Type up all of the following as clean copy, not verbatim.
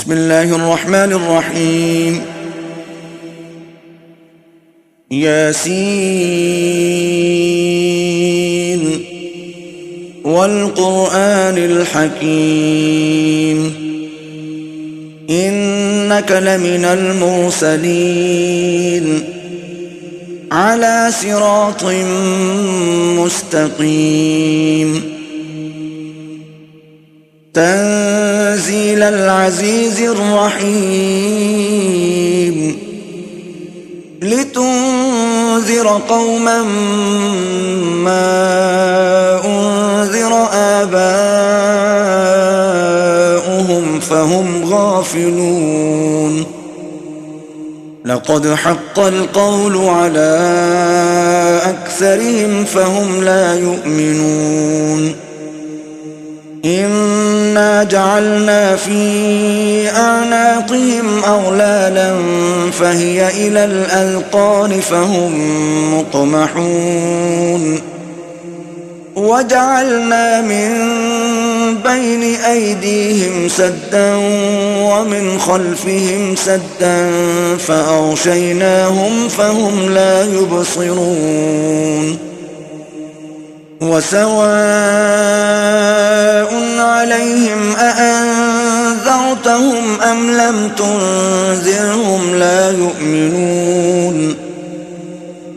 بسم الله الرحمن الرحيم. ياسين والقرآن الحكيم إنك لمن المرسلين على صراط مستقيم تنزيل العزيز الرحيم لتنذر قوما ما أنذر آباؤهم فهم غافلون لقد حق القول على أكثرهم فهم لا يؤمنون إنا جعلنا في أعناقهم أغلالا فهي إلى الأذقان فهم مقمحون وجعلنا من بين أيديهم سدا ومن خلفهم سدا فأغشيناهم فهم لا يبصرون وسواء عليهم أأنذرتهم أم لم تنذرهم لا يؤمنون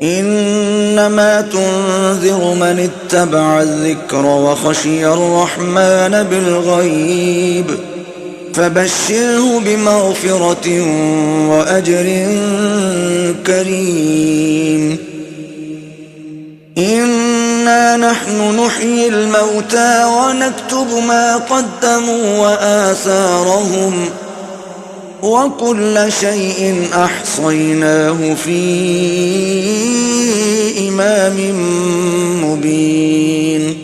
إنما تنذر من اتبع الذكر وخشي الرحمن بالغيب فبشره بمغفرة وأجر كريم إنا نحن نحيي الموتى ونكتب ما قدموا وآثارهم وكل شيء أحصيناه في إمام مبين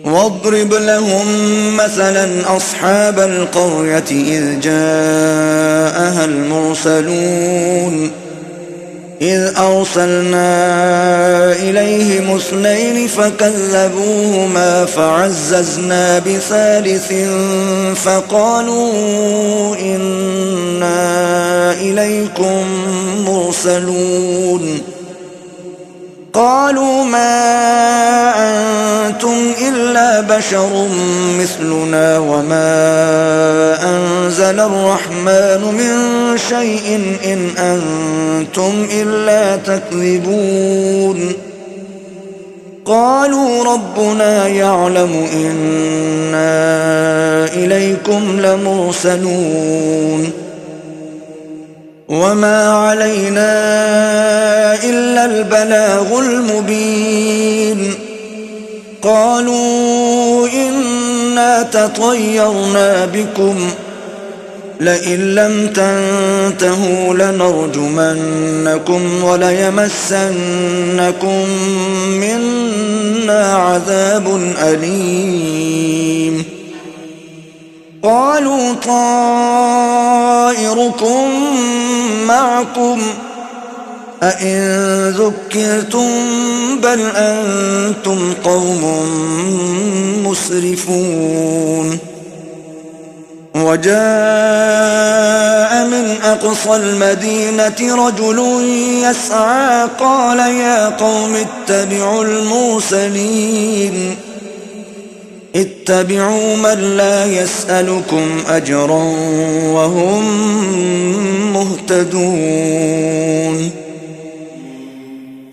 واضرب لهم مثلا أصحاب القرية إذ جاءها المرسلون إذ أرسلنا إليهم اثنين فكذبوهما فعززنا بثالث فقالوا إنا إليكم مرسلون قالوا ما أنتم إلا بشر مثلنا وما أنزل الرحمن من شيء إن أنتم إلا تكذبون قالوا ربنا يعلم إنا إليكم لمرسلون وما علينا إلا البلاغ المبين قالوا إنا تطيرنا بكم لئن لم تنتهوا لنرجمنكم وليمسنكم منا عذاب أليم قالوا طائركم معكم أئن ذكرتم بل أنتم قوم مسرفون وجاء من أقصى المدينة رجل يسعى قال يا قوم اتبعوا المرسلين اتبعوا من لا يسألكم أجرا وهم مهتدون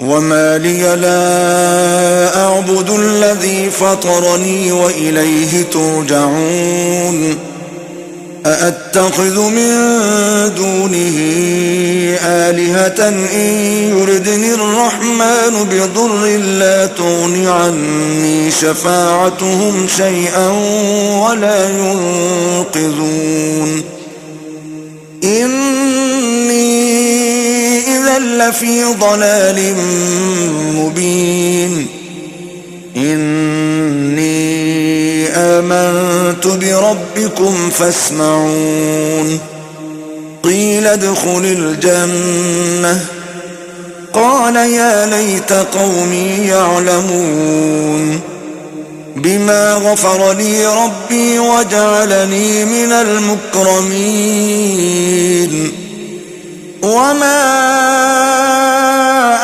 وما لي لا أعبد الذي فطرني وإليه ترجعون أأتخذ من دونه آلهة إن يردني الرحمن بضر لا تغن عني شفاعتهم شيئا ولا ينقذون إني إذا لفي ضلال مبين إني آمنت بربكم فاسمعون قيل ادخل الجنة قال يا ليت قومي يعلمون بما غفر لي ربي وجعلني من المكرمين وما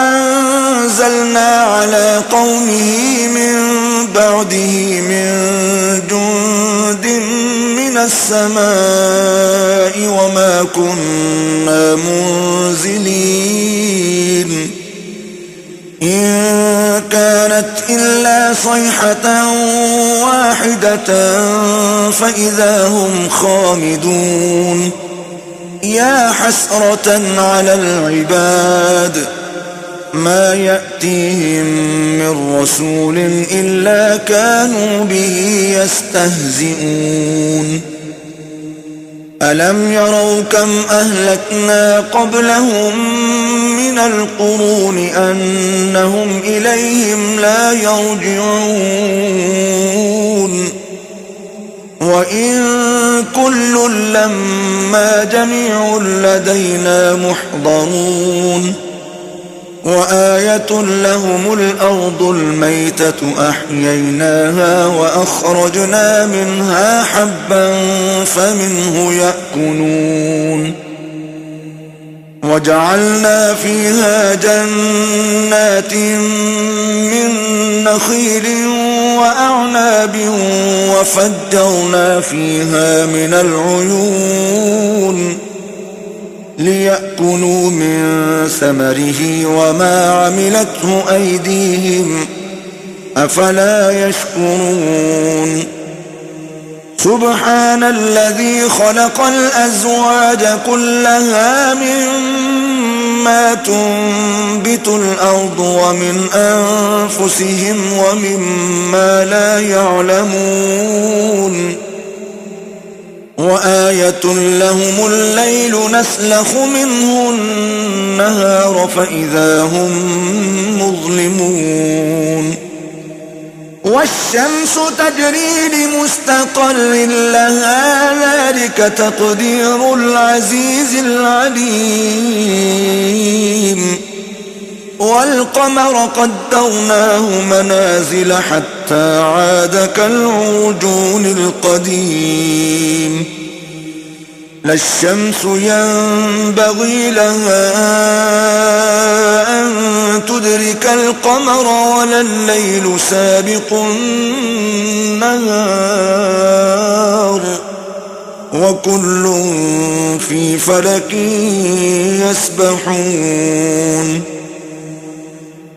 أنزلنا على قومه من بعده من جند من السماء وما كنا منزلين إن كانت إلا صيحة واحدة فإذا هم خامدون يا حسرة على العباد ما يأتيهم من رسول إلا كانوا به يستهزئون ألم يروا كم أهلكنا قبلهم من القرون أنهم إليهم لا يرجعون وإن كل لما جميع لدينا محضرون وآية لهم الأرض الميتة أحييناها وأخرجنا منها حبا فمنه يأكلون وجعلنا فيها جنات من نخيل وأعناب وفجرنا فيها من العيون ليأكلوا من ثمره وما عملته أيديهم أفلا يشكرون سبحان الذي خلق الأزواج كلها مما تنبت الأرض ومن أنفسهم ومما لا يعلمون وآية لهم الليل نسلخ منه النهار فإذا هم مظلمون والشمس تجري لمستقر لها ذلك تقدير العزيز العليم والقمر قدرناه منازل حتى عاد كالعرجون القديم لا الشمس ينبغي لها أن تدرك القمر ولا الليل سابق النهار وكل في فلك يسبحون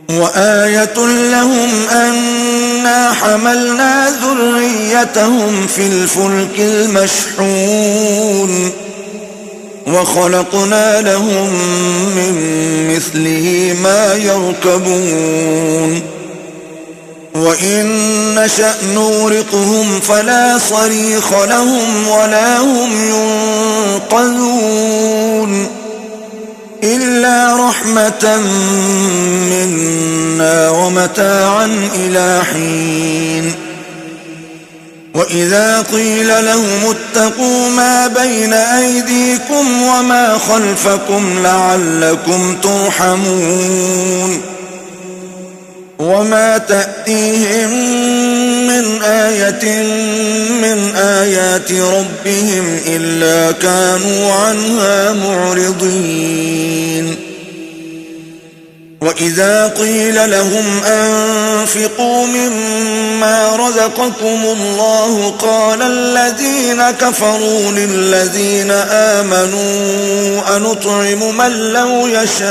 وآية لهم أنا حملنا ذريتهم في الفلك المشحون وخلقنا لهم من مثله ما يركبون وإن نشأ نغرقهم فلا صريخ لهم ولا هم ينقذون إلا رحمة منا ومتاعا إلى حين وإذا قيل لهم اتقوا ما بين أيديكم وما خلفكم لعلكم ترحمون وما تأتيهم من آية من آيات ربهم إلا كانوا عنها معرضين وإذا قيل لهم أنفقوا مما رزقكم الله قال الذين كفروا للذين آمنوا أنطعم من لو يشاء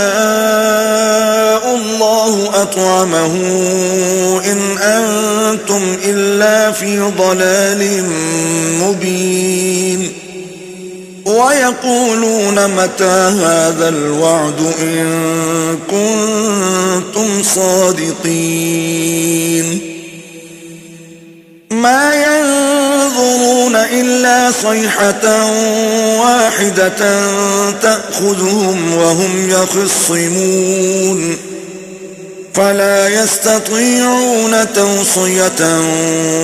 الله أطعمه إن أنتم إلا في ضلال مبين ويقولون متى هذا الوعد إن كنتم صادقين ما ينظرون إلا صيحة واحدة تأخذهم وهم يخصمون فلا يستطيعون توصية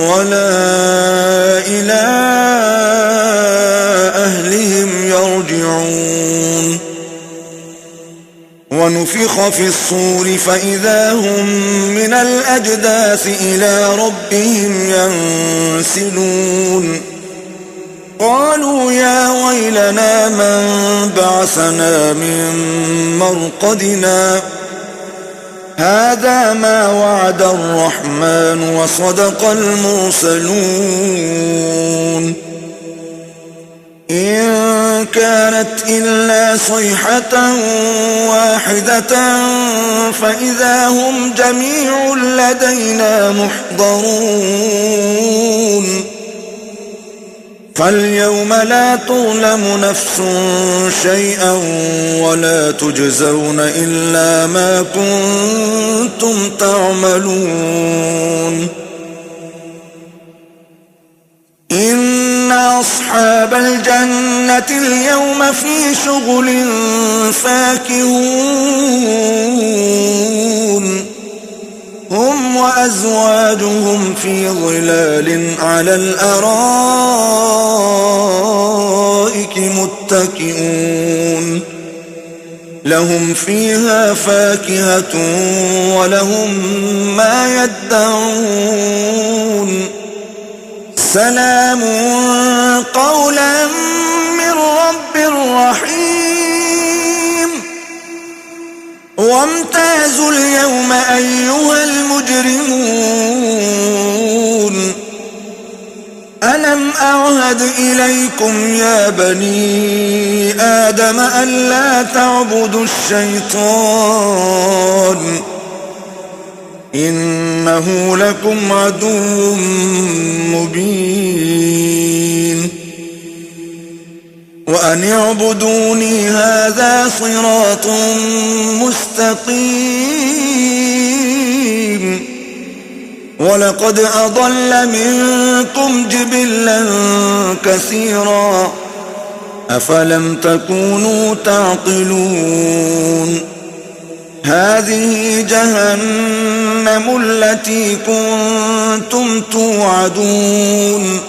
ولا إلى أهلهم يرجعون ونفخ في الصور فإذا هم من الأجداث إلى ربهم ينسلون قالوا يا ويلنا من بعثنا من مرقدنا هذا ما وعد الرحمن وصدق المرسلون إن كانت إلا صيحة واحدة فإذا هم جميع لدينا محضرون فاليوم لا تظلم نفس شيئا ولا تجزون إلا ما كنتم تعملون إن أصحاب الجنة اليوم في شغل فاكهون هم وأزواجهم في ظلال على الأرائك متكئون لهم فيها فاكهة ولهم ما يدعون سلام قولا من رب رحيم وامتازوا اليوم أيها المجرمون ألم أعهد إليكم يا بني آدم ألا تعبدوا الشيطان إنه لكم عدو مبين وأن اعبدوني هذا صراط مستقيم ولقد أضل منكم جبلا كثيرا أفلم تكونوا تعقلون هذه جهنم التي كنتم توعدون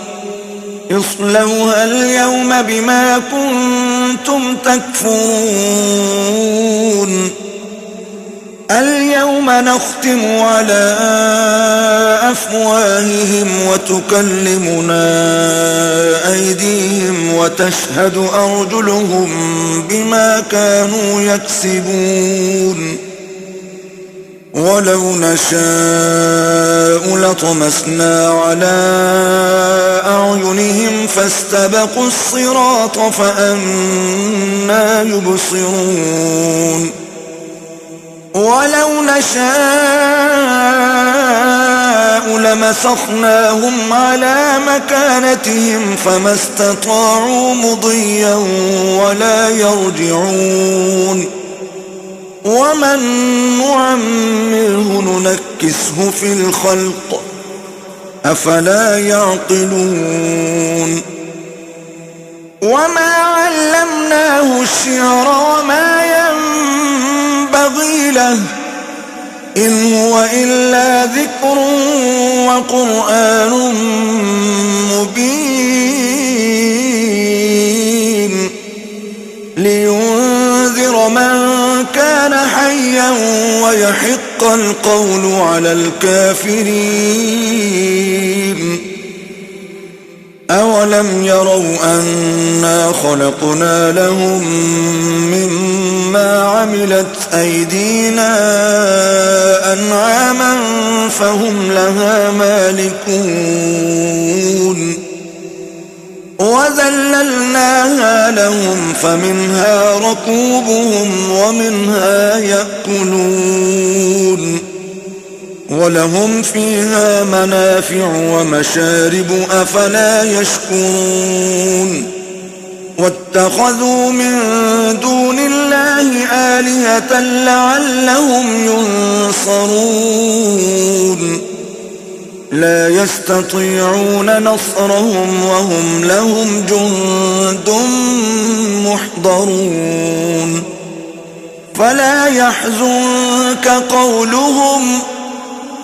اصلوها اليوم بما كنتم تكفرون اليوم نختم على أفواههم وتكلمنا أيديهم وتشهد أرجلهم بما كانوا يكسبون ولو نشاء لطمسنا على أعينهم فاستبقوا الصراط فأنى يبصرون ولو نشاء لمسخناهم على مكانتهم فما استطاعوا مضيا ولا يرجعون ومن نعمره ننكسه في الخلق أفلا يعقلون وما علمناه الشعر وما ينبغي له إن هو إلا ذكر وقرآن مبين لينذر من كان حيا ويحق القول على الكافرين أولم يروا أنا خلقنا لهم مما عملت أيدينا أنعاما فهم لها مالكون وذللناها لهم فمنها ركوبهم ومنها يأكلون ولهم فيها منافع ومشارب أفلا يشكرون واتخذوا من دون الله آلهة لعلهم ينصرون لا يستطيعون نصرهم وهم لهم جند محضرون فلا يحزنك قولهم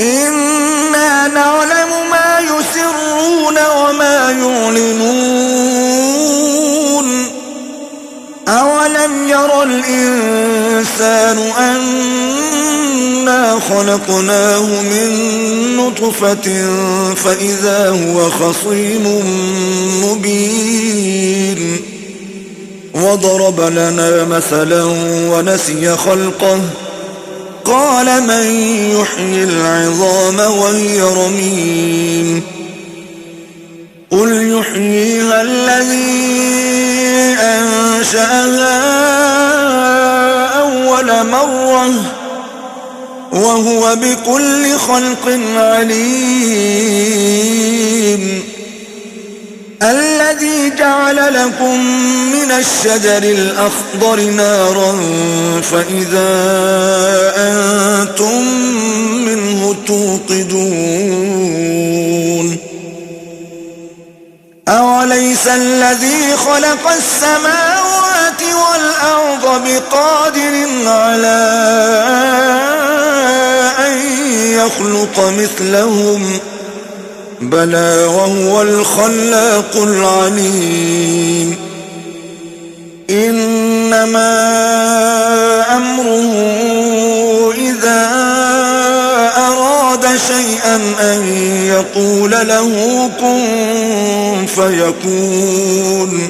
إنا نعلم ما يسرون وما يعلنون أولم يرى الإنسان أنا خلقناه من نطفة فإذا هو خصيم مبين وضرب لنا مثلا ونسي خلقه قال من يحيي العظام وهي رميم قل يحييها الذي أنشأها أول مرة وهو بكل خلق عليم الذي جعل لكم من الشجر الأخضر نارا فإذا أنتم منه توقدون أوليس الذي خلق السماوات والأرض بقادر على أن يخلق مثلهم بلى وهو الخلاق العليم إنما أمره إذا أراد شيئا أن يقول له كن فيكون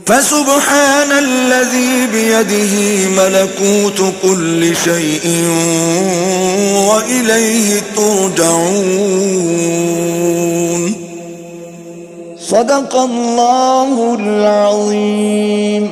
فسبحان الذي بيده ملكوت كل شيء وإليه ترجعون صدق الله العظيم.